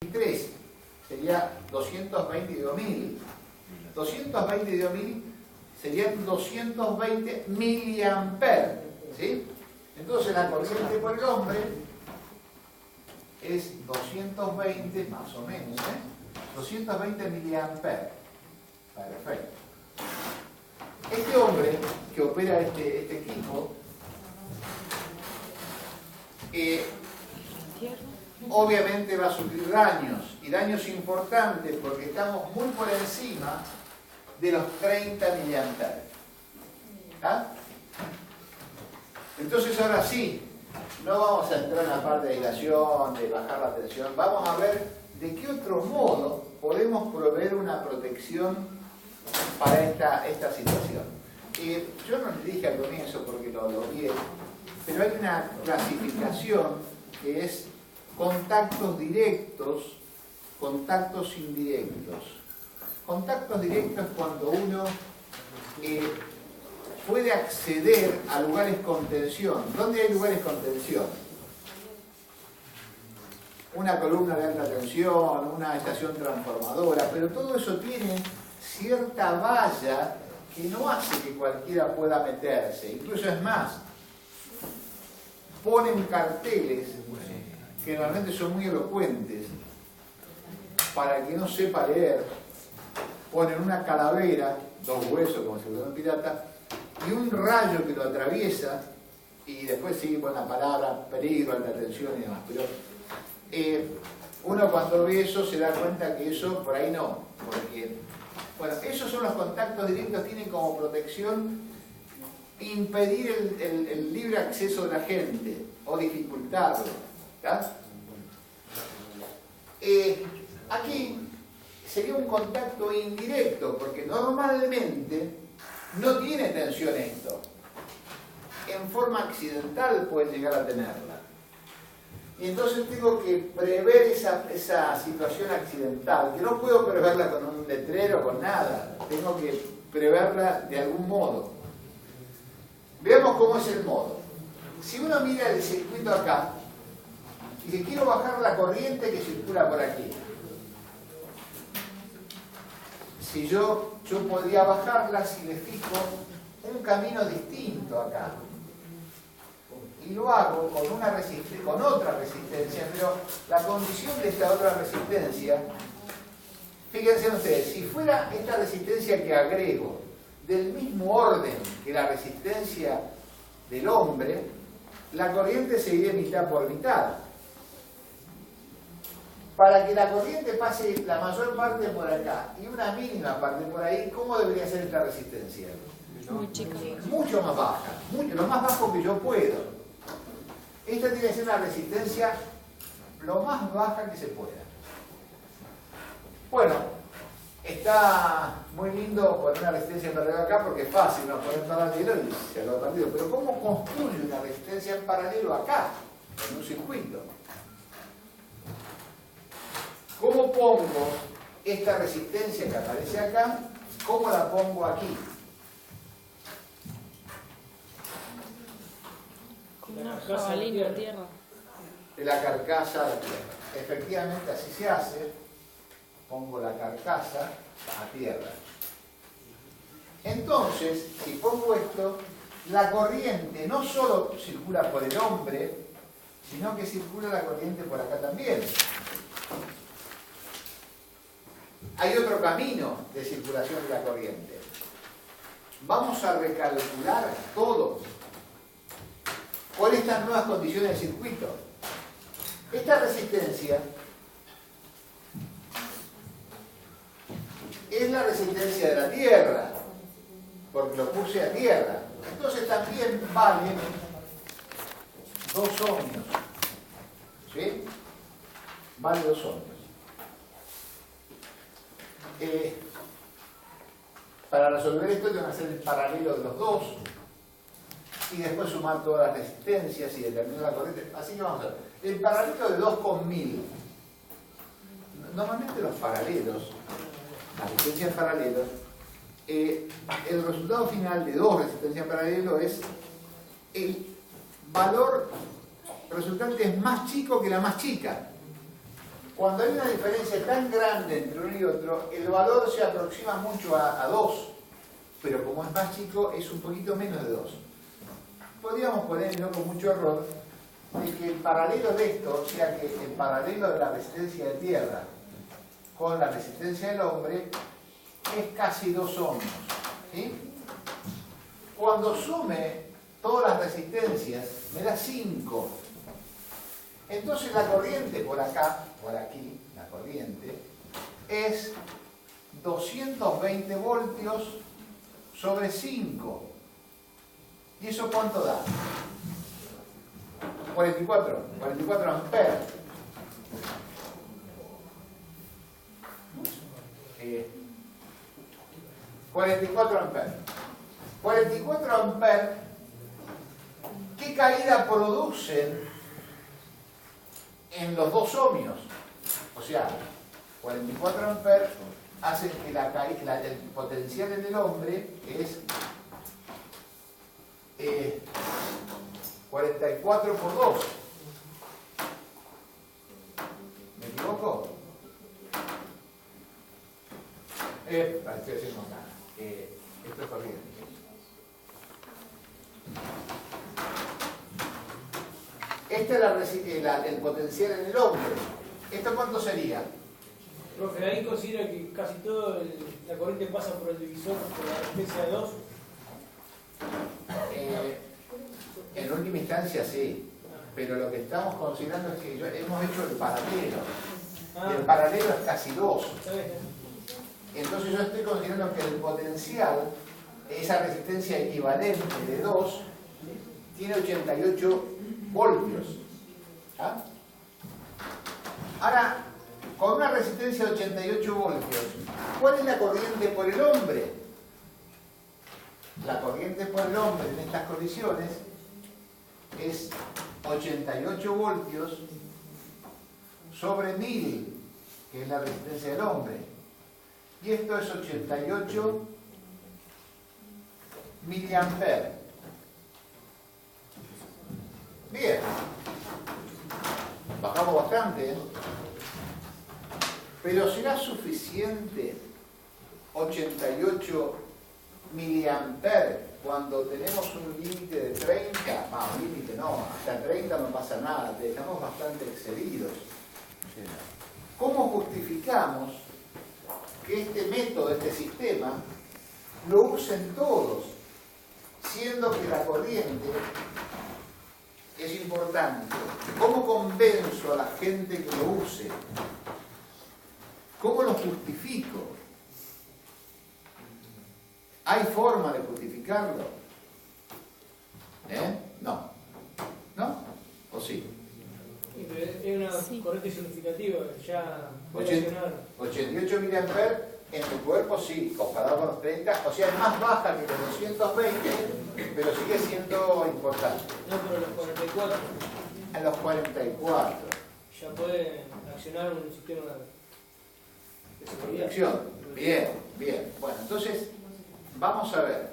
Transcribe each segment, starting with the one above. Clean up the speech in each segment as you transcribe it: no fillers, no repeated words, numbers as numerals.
3 sería 222.000. 222.000 serían 220 miliamperes, ¿sí? Entonces la corriente por el hombre es 220 más o menos, 220 miliamperes. Perfecto. Este hombre que opera este equipo obviamente va a sufrir daños, y daños importantes, porque estamos muy por encima de los 30 miliamperes. ¿Ah? Entonces ahora sí, no vamos a entrar en la parte de aislación, de bajar la tensión, vamos a ver de qué otro modo podemos proveer una protección para esta situación. Yo no le dije al comienzo porque lo vi, pero hay una clasificación que es contactos directos, contactos indirectos. Contactos directos es cuando uno puede acceder a lugares con tensión. ¿Dónde hay lugares con tensión? Una columna de alta tensión, una estación transformadora, pero todo eso tiene cierta valla que no hace que cualquiera pueda meterse. Incluso es más, ponen carteles que normalmente son muy elocuentes, para el que no sepa leer, ponen una calavera, dos huesos como si fuera un pirata, y un rayo que lo atraviesa, y después sigue con la palabra peligro, alta tensión y demás. Pero uno cuando ve eso se da cuenta que eso por ahí no, porque, bueno, esos son los contactos directos, tienen como protección impedir el libre acceso de la gente, o dificultarlo. Aquí sería un contacto indirecto, porque normalmente no tiene tensión esto. En forma accidental puede llegar a tenerla. Y entonces tengo que prever esa situación accidental, que no puedo preverla con un letrero, con nada. Tengo que preverla de algún modo. Veamos cómo es el modo. Si uno mira el circuito acá, y que quiero bajar la corriente que circula por aquí. Si yo podría bajarla si le fijo un camino distinto acá. Y lo hago con con otra resistencia, pero la condición de esta otra resistencia, fíjense ustedes, si fuera esta resistencia que agrego del mismo orden que la resistencia del hombre, la corriente sería mitad por mitad. Para que la corriente pase la mayor parte por acá y una mínima parte por ahí, ¿cómo debería ser esta resistencia? Muy chica. Mucho más baja, lo más bajo que yo puedo. Esta tiene que ser una resistencia lo más baja que se pueda. Bueno, está muy lindo poner una resistencia en paralelo acá porque es fácil, ¿no? Poner en paralelo y se lo ha perdido. Pero ¿cómo construyo una resistencia en paralelo acá, en un circuito? ¿Cómo pongo esta resistencia que aparece acá? ¿Cómo la pongo aquí? Como una jabalina en tierra. De la carcasa a la tierra. Efectivamente así se hace. Pongo la carcasa a tierra. Entonces, si pongo esto, la corriente no solo circula por el hombre, sino que circula la corriente por acá también. Hay otro camino de circulación de la corriente. Vamos a recalcular todo por estas nuevas condiciones del circuito. Esta resistencia es la resistencia de la Tierra, porque lo puse a tierra. Entonces también vale 2 ohmios. ¿Sí? Vale 2 ohmios. Para resolver esto tengo que hacer el paralelo de los dos y después sumar todas las resistencias y determinar la corriente. Así que vamos a ver. El paralelo de 2 con 1000. Normalmente los paralelos, las resistencias paralelos, el resultado final de 2 resistencias paralelos es el valor resultante es más chico que la más chica. Cuando hay una diferencia tan grande entre uno y otro, el valor se aproxima mucho a 2, pero como es más chico, es un poquito menos de 2. Podríamos poner, y no con mucho error, de que el paralelo de esto, o sea que el paralelo de la resistencia de tierra con la resistencia del hombre es casi 2 ohmios, ¿sí? Cuando sume todas las resistencias, me da 5. Entonces la corriente por acá, por aquí, la corriente, es 220 voltios sobre 5. ¿Y eso cuánto da? 44 amperes. 44 amperes. 44 amperes, ¿qué caída producen en los 2 ohmios? O sea, 44 amperes hacen que el potencial en el hombre es 44 por 2. ¿Me equivoco? Estoy haciendo acá. Esto es corriente. Este es el potencial en el hombre. ¿Esto cuánto sería? Profe, ahí considera que casi todo la corriente pasa por el divisor, por la resistencia de 2. En última instancia sí, pero lo que estamos considerando es que hemos hecho el paralelo. Y el paralelo es casi 2. Entonces yo estoy considerando que el potencial, esa resistencia equivalente de 2, tiene 88 voltios. ¿Ah? Ahora, con una resistencia de 88 voltios, ¿cuál es la corriente por el hombre? La corriente por el hombre en estas condiciones es 88 voltios sobre 1000, que es la resistencia del hombre. Y esto es 88 miliamperes. Bien. Bajamos bastante, ¿eh? Pero ¿será suficiente 88 miliamperes cuando tenemos un límite de 30? Un límite no, hasta 30 no pasa nada, estamos bastante excedidos. ¿Cómo justificamos que este método, este sistema, lo usen todos, siendo que la corriente es importante? ¿Cómo convenzo a la gente que lo use? ¿Cómo lo justifico? ¿Hay forma de justificarlo? No. ¿No? ¿O sí? Es una corriente significativa, ya 88 miliamperes en tu cuerpo sí, comparado con los 30, o sea, es más baja que los 220, pero sigue siendo importante. No, pero los 44. En los 44. Ya puede accionar un sistema de seguridad. Protección. Bien, bien. Bueno, entonces, vamos a ver.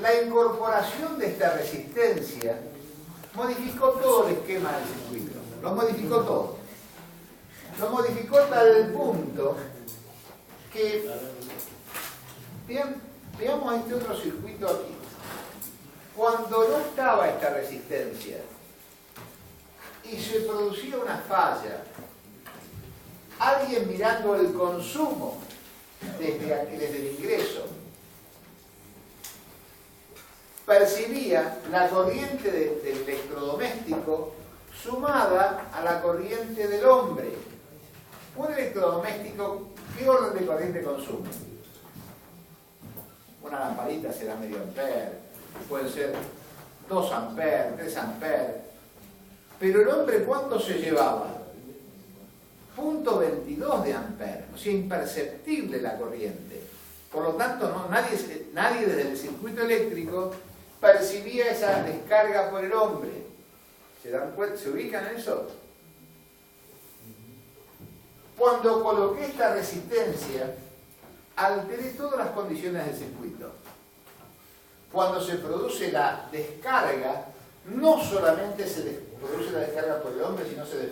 La incorporación de esta resistencia modificó todo el esquema del circuito. Lo modificó todo. Lo modificó tal punto que, veamos este otro circuito aquí. Cuando no estaba esta resistencia y se producía una falla, alguien mirando el consumo desde el ingreso percibía la corriente del electrodoméstico sumada a la corriente del hombre. Un electrodoméstico, ¿qué orden de corriente consume? Una lamparita será medio ampere, pueden ser 2 amperes, 3 amperes. Pero el hombre, ¿cuánto se llevaba? 0.22 de amperes, o sea, imperceptible la corriente. Por lo tanto, nadie desde el circuito eléctrico percibía esa descarga por el hombre. ¿Se dan cuenta? ¿Se ubican en eso? Cuando coloqué esta resistencia, alteré todas las condiciones del circuito. Cuando se produce la descarga, no solamente se produce la descarga por el hombre, sino se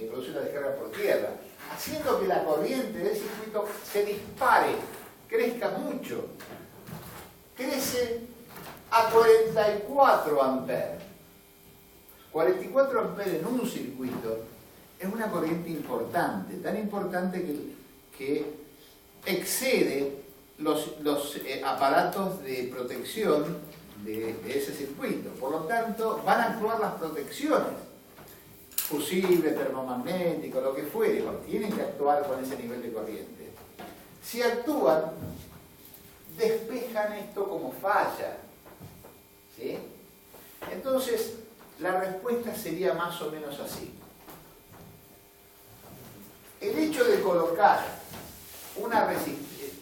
produce la descarga por tierra, haciendo que la corriente del circuito se dispare, crezca mucho. Crece a 44 amperes. 44 amperes en un circuito es una corriente importante, tan importante que excede los aparatos de protección de ese circuito. Por lo tanto, van a actuar las protecciones, fusible, termomagnético, lo que fuere, tienen que actuar con ese nivel de corriente. Si actúan, despejan esto como falla, ¿sí? Entonces, la respuesta sería más o menos así. El hecho de colocar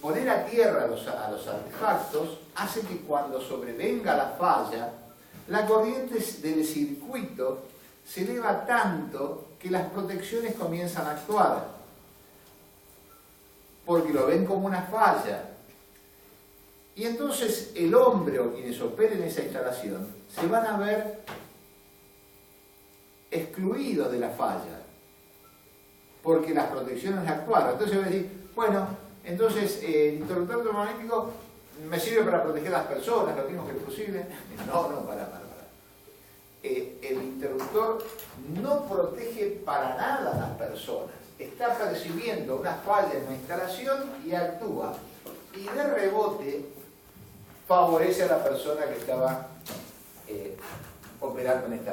poner a tierra a los artefactos hace que cuando sobrevenga la falla, la corriente del circuito se eleva tanto que las protecciones comienzan a actuar, porque lo ven como una falla. Y entonces el hombre o quienes operen esa instalación se van a ver excluidos de la falla, porque las protecciones actuaron. Entonces va a decir, bueno, entonces el interruptor termomagnético me sirve para proteger a las personas, lo mismo que el fusible. No, para. El interruptor no protege para nada a las personas. Está percibiendo una falla en la instalación y actúa. Y de rebote favorece a la persona que estaba operando en esta instalación.